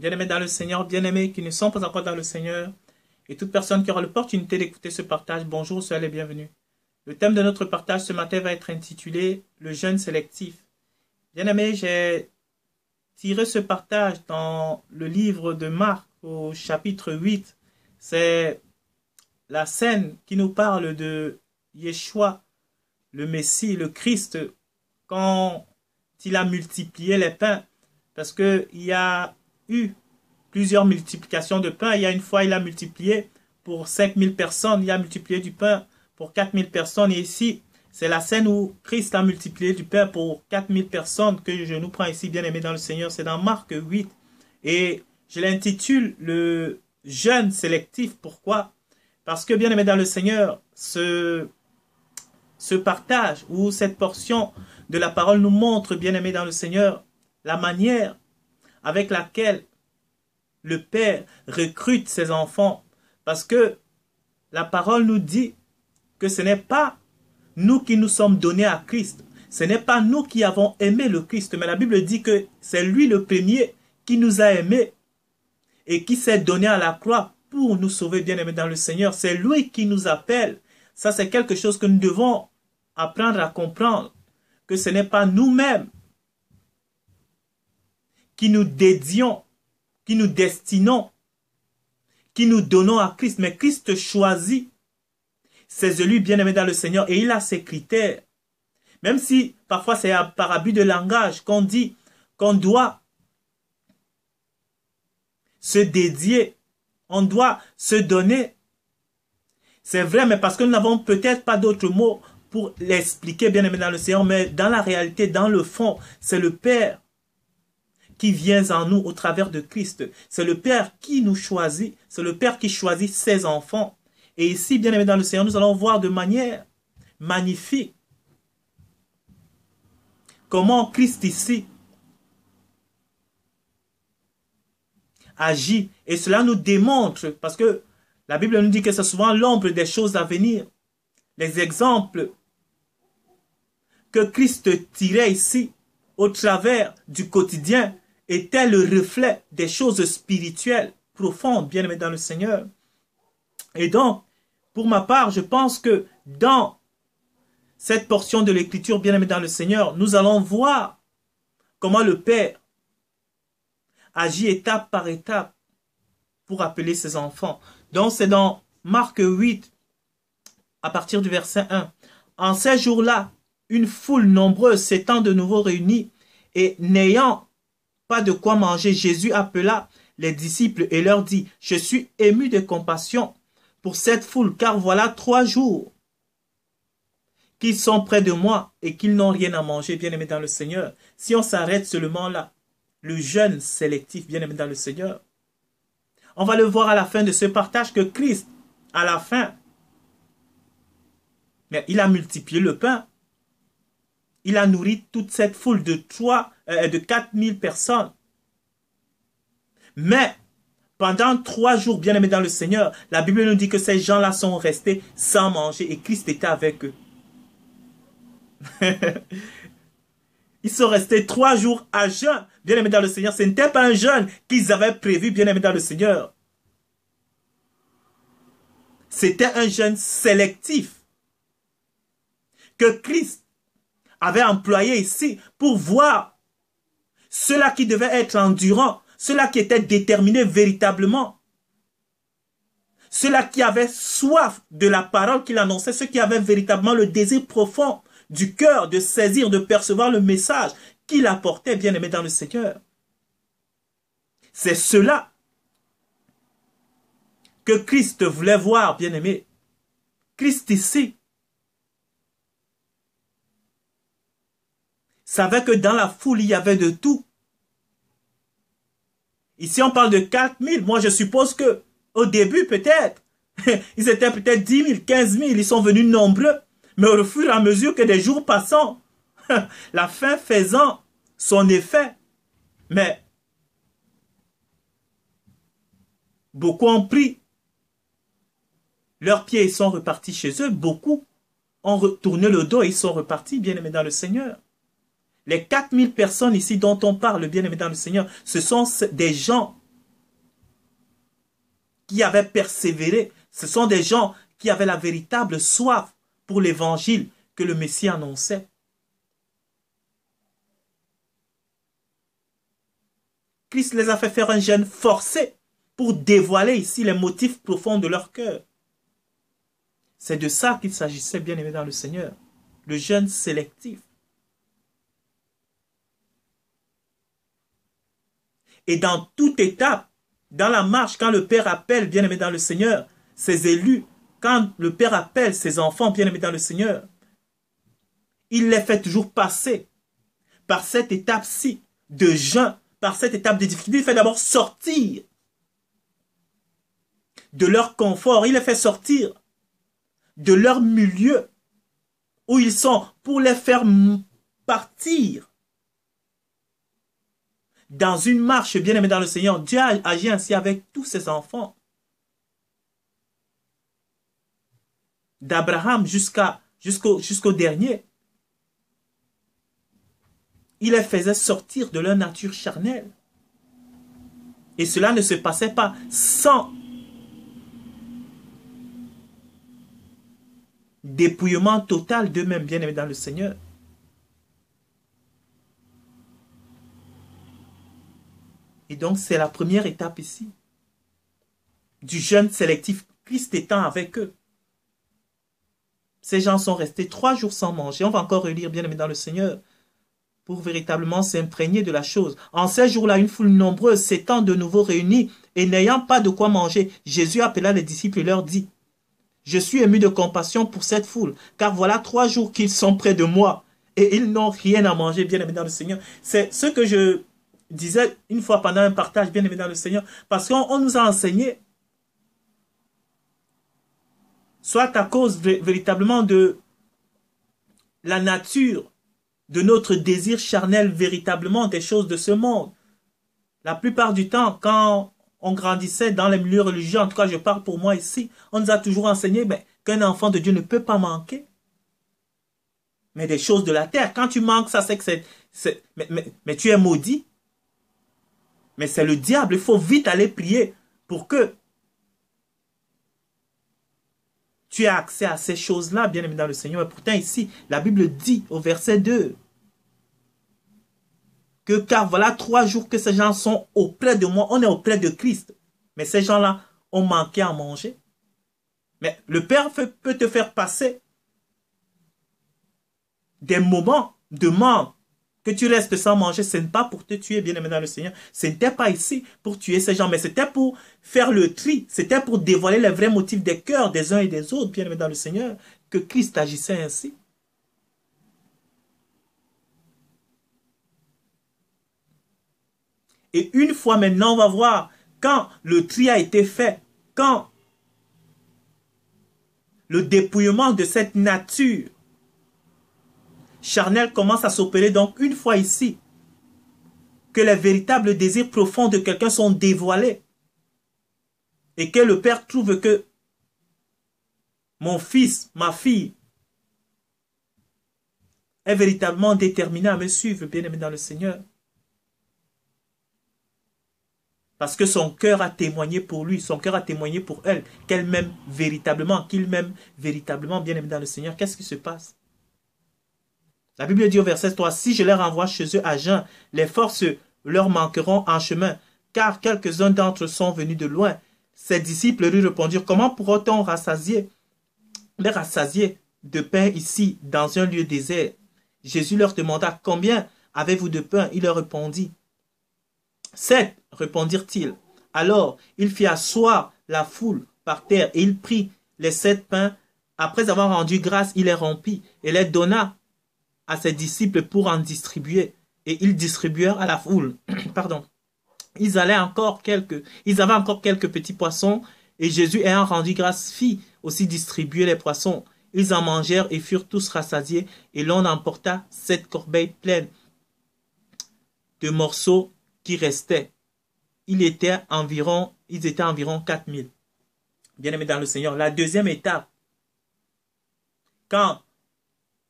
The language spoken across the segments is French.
Bien-aimés dans le Seigneur, bien-aimés qui ne sont pas encore dans le Seigneur, et toute personne qui aura l'opportunité d'écouter ce partage, bonjour, soyez les bienvenus. Le thème de notre partage ce matin va être intitulé « Le jeûne sélectif ». Bien-aimés, j'ai tiré ce partage dans le livre de Marc au chapitre 8. C'est la scène qui nous parle de Yeshua, le Messie, le Christ, quand il a multiplié les pains. Parce qu'il y a eu plusieurs multiplications de pain. Il y a une fois, il a multiplié pour 5000 personnes. Il a multiplié du pain pour 4000 personnes. Et ici, c'est la scène où Christ a multiplié du pain pour 4000 personnes que je nous prends ici, bien aimés dans le Seigneur. C'est dans Marc 8. Et je l'intitule le jeûne sélectif. Pourquoi? Parce que, bien aimés dans le Seigneur, ce partage ou cette portion de la parole nous montre, bien aimés dans le Seigneur, la manière avec laquelle le Père recrute ses enfants. Parce que la parole nous dit que ce n'est pas nous qui nous sommes donnés à Christ. Ce n'est pas nous qui avons aimé le Christ. Mais la Bible dit que c'est lui le premier qui nous a aimés et qui s'est donné à la croix pour nous sauver, bien aimés dans le Seigneur. C'est lui qui nous appelle. Ça, c'est quelque chose que nous devons apprendre à comprendre. Que ce n'est pas nous-mêmes qui nous dédions, qui nous destinons, qui nous donnons à Christ. Mais Christ choisit ses élus bien-aimés dans le Seigneur et il a ses critères. Même si parfois c'est par abus de langage qu'on dit qu'on doit se dédier, on doit se donner. C'est vrai, mais parce que nous n'avons peut-être pas d'autres mots pour l'expliquer, bien-aimés dans le Seigneur, mais dans la réalité, dans le fond, c'est le Père qui vient en nous au travers de Christ. C'est le Père qui nous choisit. C'est le Père qui choisit ses enfants. Et ici, bien aimé dans le Seigneur, nous allons voir de manière magnifique comment Christ ici agit. Et cela nous démontre, parce que la Bible nous dit que c'est souvent l'ombre des choses à venir. Les exemples que Christ tirait ici au travers du quotidien était le reflet des choses spirituelles profondes, bien aimées dans le Seigneur. Et donc, pour ma part, je pense que dans cette portion de l'Écriture, bien aimée dans le Seigneur, nous allons voir comment le Père agit étape par étape pour appeler ses enfants. Donc, c'est dans Marc 8, à partir du verset 1. En ces jours-là, une foule nombreuse s'étant de nouveau réunie et n'ayant pas de quoi manger, Jésus appela les disciples et leur dit, « Je suis ému de compassion pour cette foule, car voilà 3 jours qu'ils sont près de moi et qu'ils n'ont rien à manger, bien-aimés dans le Seigneur. » Si on s'arrête seulement là, le jeûne sélectif, bien-aimés dans le Seigneur, on va le voir à la fin de ce partage que Christ, à la fin, mais il a multiplié le pain. Il a nourri toute cette foule de 4000 personnes. Mais, pendant 3 jours, bien aimés dans le Seigneur, la Bible nous dit que ces gens-là sont restés sans manger et Christ était avec eux. Ils sont restés 3 jours à jeûne, bien aimés dans le Seigneur. Ce n'était pas un jeûne qu'ils avaient prévu, bien aimés dans le Seigneur. C'était un jeûne sélectif que Christ avait employé ici pour voir ceux-là qui devaient être endurants, ceux-là qui étaient déterminés véritablement, ceux-là qui avaient soif de la parole qu'il annonçait, ceux qui avaient véritablement le désir profond du cœur de saisir, de percevoir le message qu'il apportait, bien aimé dans le Seigneur. C'est cela que Christ voulait voir, bien aimé. Christ ici savait que dans la foule, il y avait de tout. Ici, on parle de 4000. Moi, je suppose que au début, peut-être, ils étaient peut-être 10 000, 15 000. Ils sont venus nombreux. Mais au fur et à mesure que des jours passant, la faim faisant son effet, mais beaucoup ont pris leurs pieds et sont repartis chez eux. Beaucoup ont retourné le dos et ils sont repartis, bien-aimés dans le Seigneur. Les 4000 personnes ici dont on parle, bien-aimés dans le Seigneur, ce sont des gens qui avaient persévéré. Ce sont des gens qui avaient la véritable soif pour l'évangile que le Messie annonçait. Christ les a fait faire un jeûne forcé pour dévoiler ici les motifs profonds de leur cœur. C'est de ça qu'il s'agissait, bien aimé dans le Seigneur. Le jeûne sélectif. Et dans toute étape, dans la marche, quand le Père appelle, bien aimé dans le Seigneur, ses élus, quand le Père appelle ses enfants, bien aimés dans le Seigneur, il les fait toujours passer par cette étape-ci de jeûne, par cette étape de difficulté. Il fait d'abord sortir de leur confort, il les fait sortir de leur milieu où ils sont pour les faire partir dans une marche, bien aimé dans le Seigneur. Dieu a agi ainsi avec tous ses enfants. D'Abraham jusqu'au dernier. Il les faisait sortir de leur nature charnelle. Et cela ne se passait pas sans dépouillement total d'eux-mêmes, bien aimés dans le Seigneur. Et donc, c'est la première étape ici du jeûne sélectif, Christ étant avec eux. Ces gens sont restés 3 jours sans manger. On va encore relire, bien aimé dans le Seigneur, pour véritablement s'imprégner de la chose. En ces jours-là, une foule nombreuse s'étant de nouveau réunie et n'ayant pas de quoi manger, Jésus appela les disciples et leur dit: je suis ému de compassion pour cette foule, car voilà 3 jours qu'ils sont près de moi et ils n'ont rien à manger, bien aimé dans le Seigneur. C'est ce que je disais une fois pendant un partage, bien aimé dans le Seigneur, parce qu'on nous a enseigné, soit à cause véritablement de la nature, de notre désir charnel, véritablement des choses de ce monde. La plupart du temps, quand on grandissait dans les milieux religieux, en tout cas je parle pour moi ici, on nous a toujours enseigné qu'un enfant de Dieu ne peut pas manquer. Mais des choses de la terre, quand tu manques, ça c'est que mais tu es maudit. Mais c'est le diable, il faut vite aller prier pour que tu aies accès à ces choses-là, bien aimé dans le Seigneur. Et pourtant ici, la Bible dit au verset 2 que car voilà 3 jours que ces gens sont auprès de moi, on est auprès de Christ. Mais ces gens-là ont manqué à manger. Mais le Père peut te faire passer des moments de manque, que tu restes sans manger, ce n'est pas pour te tuer, bien aimé dans le Seigneur. Ce n'était pas ici pour tuer ces gens, mais c'était pour faire le tri. C'était pour dévoiler les vrais motifs des cœurs des uns et des autres, bien aimé dans le Seigneur, que Christ agissait ainsi. Et une fois maintenant, on va voir, quand le tri a été fait, quand le dépouillement de cette nature charnel commence à s'opérer, donc une fois ici, que les véritables désirs profonds de quelqu'un sont dévoilés et que le Père trouve que mon fils, ma fille, est véritablement déterminé à me suivre, bien-aimé dans le Seigneur. Parce que son cœur a témoigné pour lui, son cœur a témoigné pour elle, qu'elle m'aime véritablement, qu'il m'aime véritablement, bien-aimé dans le Seigneur. Qu'est-ce qui se passe? La Bible dit au verset 3, « Si je les renvoie chez eux à jeun, les forces leur manqueront en chemin, car quelques-uns d'entre eux sont venus de loin. » Ses disciples lui répondirent, « Comment pourra-t-on les rassasier de pain ici, dans un lieu désert ?» Jésus leur demanda, « Combien avez-vous de pain ?» Il leur répondit, « 7, répondirent-ils. Alors, il fit asseoir la foule par terre, et il prit les 7 pains. Après avoir rendu grâce, il les rompit et les donna à ses disciples pour en distribuer. Et ils distribuèrent à la foule. Pardon. Ils avaient encore quelques petits poissons, et Jésus, ayant rendu grâce, fit aussi distribuer les poissons. Ils en mangèrent et furent tous rassasiés, et l'on emporta 7 corbeilles pleines de morceaux qui restaient. Ils étaient environ 4000. Bien-aimés dans le Seigneur, la deuxième étape, quand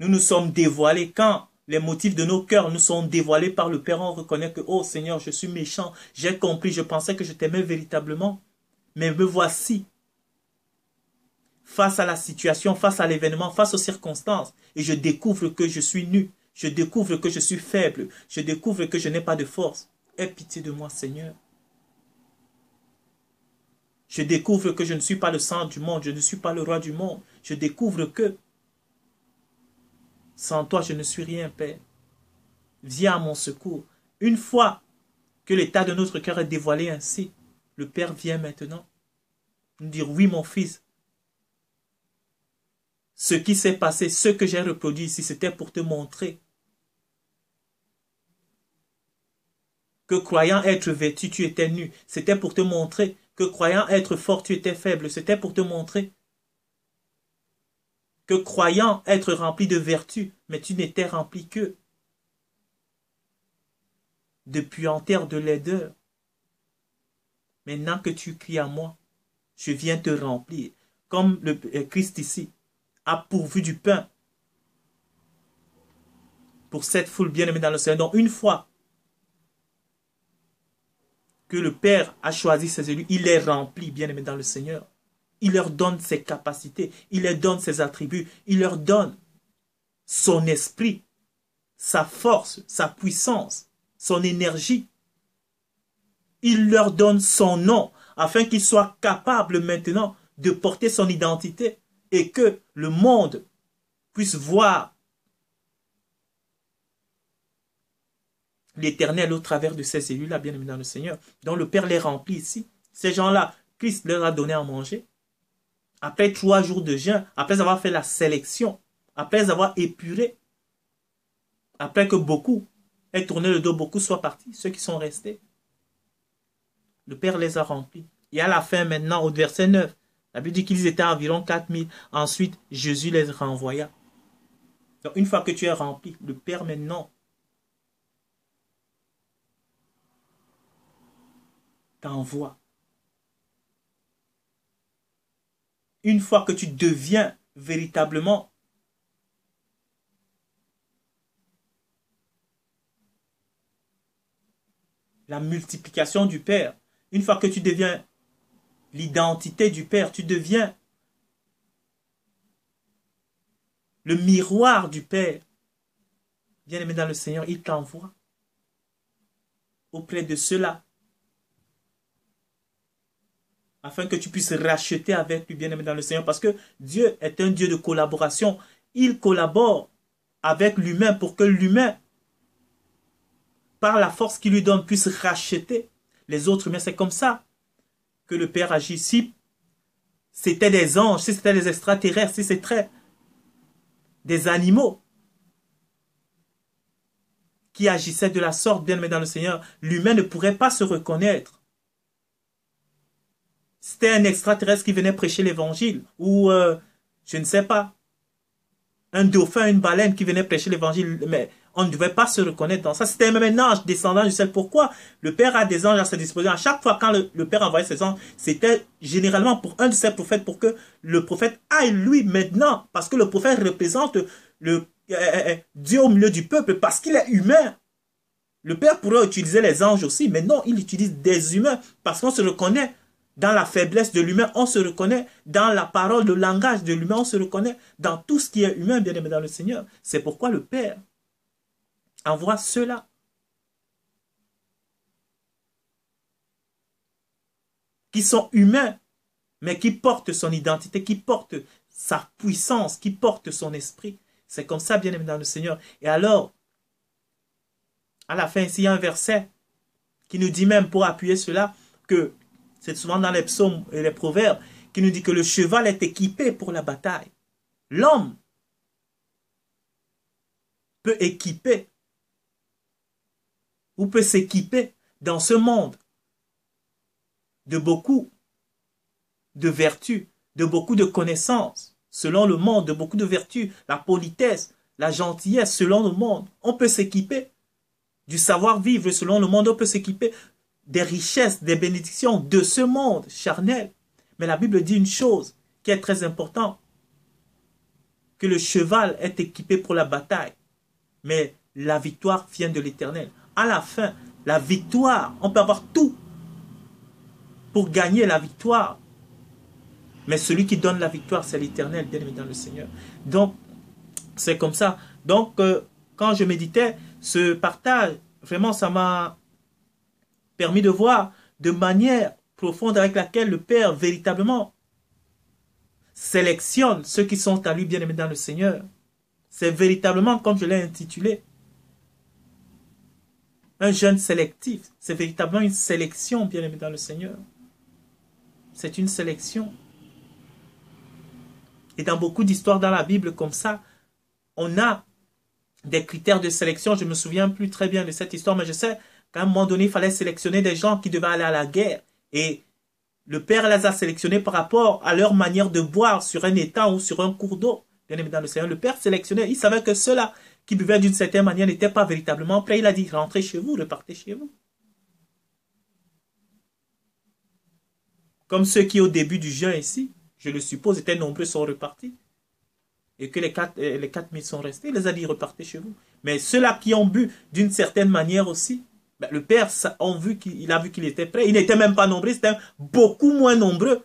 nous nous sommes dévoilés, quand les motifs de nos cœurs nous sont dévoilés par le Père, on reconnaît que, oh Seigneur, je suis méchant, j'ai compris, je pensais que je t'aimais véritablement. Mais me voici face à la situation, face à l'événement, face aux circonstances. Et je découvre que je suis nu. Je découvre que je suis faible. Je découvre que je n'ai pas de force. Aie pitié de moi, Seigneur. Je découvre que je ne suis pas le centre du monde. Je ne suis pas le roi du monde. Je découvre que sans toi, je ne suis rien, Père. Viens à mon secours. Une fois que l'état de notre cœur est dévoilé ainsi, le Père vient maintenant nous dire, oui, mon fils, ce qui s'est passé, ce que j'ai reproduit ici, c'était pour te montrer que croyant être vêtu, tu étais nu. C'était pour te montrer que croyant être fort, tu étais faible. C'était pour te montrer que croyant être rempli de vertu, mais tu n'étais rempli que de puanteur, de laideur. Maintenant que tu cries à moi, je viens te remplir. Comme le Christ ici a pourvu du pain pour cette foule bien-aimée dans le Seigneur. Donc une fois que le Père a choisi ses élus, il les remplit, bien-aimés dans le Seigneur. Il leur donne ses capacités, il leur donne ses attributs, il leur donne son esprit, sa force, sa puissance, son énergie. Il leur donne son nom, afin qu'ils soient capables maintenant de porter son identité et que le monde puisse voir l'Éternel au travers de ces élus-là, bien-aimés dans le Seigneur, dont le Père les remplit ici. Ces gens-là, Christ leur a donné à manger. Après 3 jours de jeûne, après avoir fait la sélection, après avoir épuré, après que beaucoup aient tourné le dos, beaucoup soient partis, ceux qui sont restés, le Père les a remplis. Et à la fin maintenant, au verset 9, la Bible dit qu'ils étaient environ 4000. Ensuite, Jésus les renvoya. Donc une fois que tu es rempli, le Père maintenant t'envoie. Une fois que tu deviens véritablement la multiplication du Père, une fois que tu deviens l'identité du Père, tu deviens le miroir du Père, bien-aimé dans le Seigneur, il t'envoie auprès de ceux-là, afin que tu puisses racheter avec lui, bien-aimé dans le Seigneur, parce que Dieu est un Dieu de collaboration. Il collabore avec l'humain pour que l'humain, par la force qu'il lui donne, puisse racheter les autres humains. C'est comme ça que le Père agit. Si c'était des anges, si c'était des extraterrestres, si c'était des animaux qui agissaient de la sorte, bien-aimé dans le Seigneur, l'humain ne pourrait pas se reconnaître. C'était un extraterrestre qui venait prêcher l'évangile, ou je ne sais pas, un dauphin, une baleine qui venait prêcher l'évangile, mais on ne devait pas se reconnaître dans ça. C'était même un ange descendant du ciel. Pourquoi? Le Père a des anges à sa disposition. À chaque fois quand le Père envoyait ses anges, c'était généralement pour un de ses prophètes, pour que le prophète aille lui maintenant, parce que le prophète représente le Dieu au milieu du peuple, parce qu'il est humain. Le Père pourrait utiliser les anges aussi, mais non, il utilise des humains, parce qu'on se reconnaît dans la faiblesse de l'humain, on se reconnaît dans la parole, le langage de l'humain, on se reconnaît dans tout ce qui est humain, bien aimé dans le Seigneur. C'est pourquoi le Père envoie ceux-là qui sont humains, mais qui portent son identité, qui portent sa puissance, qui portent son esprit. C'est comme ça, bien aimé dans le Seigneur. Et alors, à la fin, ici, il y a un verset qui nous dit même, pour appuyer cela, que c'est souvent dans les psaumes et les proverbes, qui nous dit que le cheval est équipé pour la bataille. L'homme peut équiper ou peut s'équiper dans ce monde de beaucoup de vertus, de beaucoup de connaissances, selon le monde, de beaucoup de vertus, la politesse, la gentillesse, selon le monde. On peut s'équiper du savoir-vivre, selon le monde, on peut s'équiper des richesses, des bénédictions de ce monde charnel. Mais la Bible dit une chose qui est très importante, que le cheval est équipé pour la bataille, mais la victoire vient de l'Éternel. À la fin, la victoire, on peut avoir tout pour gagner la victoire. Mais celui qui donne la victoire, c'est l'Éternel, bien-aimé dans le Seigneur. Donc, c'est comme ça. Donc, quand je méditais, ce partage, vraiment, ça m'a permis de voir de manière profonde avec laquelle le Père, véritablement, sélectionne ceux qui sont à lui, bien-aimés dans le Seigneur. C'est véritablement, comme je l'ai intitulé, un jeûne sélectif. C'est véritablement une sélection, bien-aimé dans le Seigneur. C'est une sélection. Et dans beaucoup d'histoires dans la Bible comme ça, on a des critères de sélection. Je ne me souviens plus très bien de cette histoire, mais je sais qu'à un moment donné, il fallait sélectionner des gens qui devaient aller à la guerre. Et le Père les a sélectionnés par rapport à leur manière de boire sur un étang ou sur un cours d'eau. Bien aimé dans le Seigneur, le Père sélectionnait. Il savait que ceux-là qui buvaient d'une certaine manière n'étaient pas véritablement prêts. Il a dit, rentrez chez vous, repartez chez vous. Comme ceux qui, au début du jeûne ici, je le suppose, étaient nombreux, sont repartis. Et que les 4000 sont restés. Il les a dit, repartez chez vous. Mais ceux-là qui ont bu d'une certaine manière aussi, ben, le Père a vu qu'il était prêt. Il n'était même pas nombreux, c'était beaucoup moins nombreux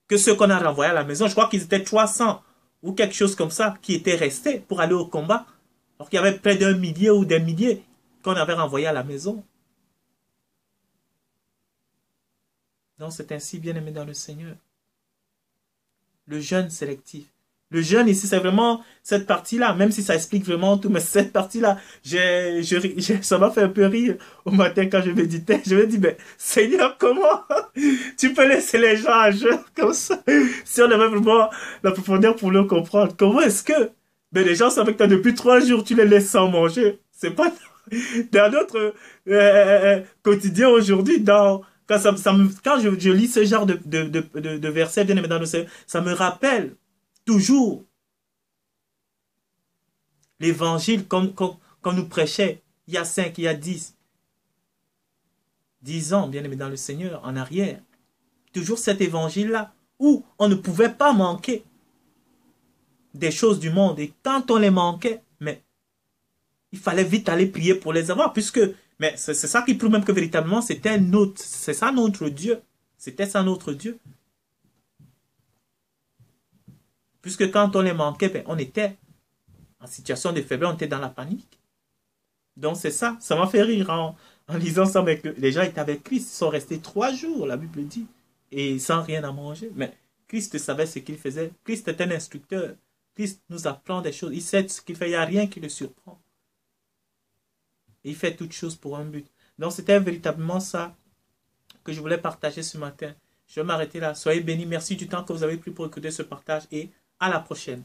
que ceux qu'on a renvoyés à la maison. Je crois qu'ils étaient 300 ou quelque chose comme ça qui étaient restés pour aller au combat. Alors qu'il y avait près d'un millier ou des milliers qu'on avait renvoyés à la maison. Donc c'est ainsi, bien aimé dans le Seigneur. Le jeûne sélectif. Le jeûne ici, c'est vraiment cette partie-là, même si ça explique vraiment tout, mais cette partie-là, ça m'a fait un peu rire au matin quand je méditais. Je me dis, mais Seigneur, comment tu peux laisser les gens à jeûne comme ça? Si on avait vraiment la profondeur pour le comprendre, comment est-ce que les gens savent que toi, depuis 3 jours, tu les laisses sans manger? C'est pas dans notre quotidien aujourd'hui, quand je lis ce genre de versets, bien aimé dans le Seigneur, ça me rappelle toujours l'évangile qu'on nous prêchait il y a 5, il y a 10 ans, bien aimé dans le Seigneur, en arrière. Toujours cet évangile-là, où on ne pouvait pas manquer des choses du monde. Et quand on les manquait, mais il fallait vite aller prier pour les avoir, puisque, mais c'est ça qui prouve même que véritablement, c'est ça notre Dieu. C'était ça notre Dieu. Puisque quand on les manquait, ben, on était en situation de faiblesse, on était dans la panique. Donc c'est ça, ça m'a fait rire en lisant ça. Avec les gens étaient avec Christ, ils sont restés 3 jours, la Bible dit, et sans rien à manger. Mais Christ savait ce qu'il faisait. Christ est un instructeur. Christ nous apprend des choses. Il sait ce qu'il fait, il n'y a rien qui le surprend. Et il fait toutes choses pour un but. Donc c'était véritablement ça que je voulais partager ce matin. Je vais m'arrêter là. Soyez bénis. Merci du temps que vous avez pris pour écouter ce partage et à la prochaine.